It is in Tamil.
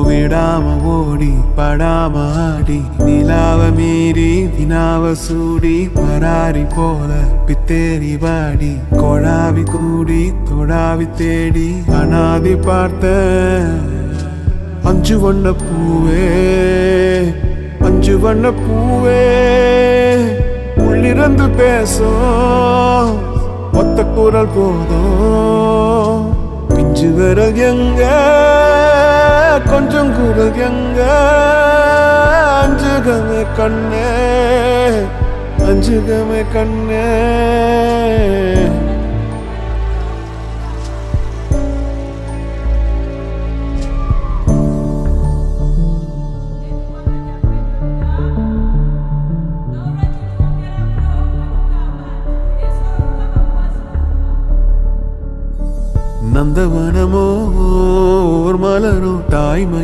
விடாம ஓடி படாம ஆடி நிலாவ மீறி வினாவ சூடி பராரி போல பித்தேரி வாடி கொழாவி கூடி தொடாவி தேடி அனாதி பார்த்த அஞ்சு வண்ண பூவே அஞ்சு வண்ண பூவே உள்ளிருந்து பேசும் ஒத்த குரல் போதும் பிஞ்சு விரல் எங்க கொஞ்சம் குரல் எங்க அஞ்சுகமே கண்ணே அஞ்சுகமே கண்ணே நந்தவனமோ ஓர் மலரோ தாய்மை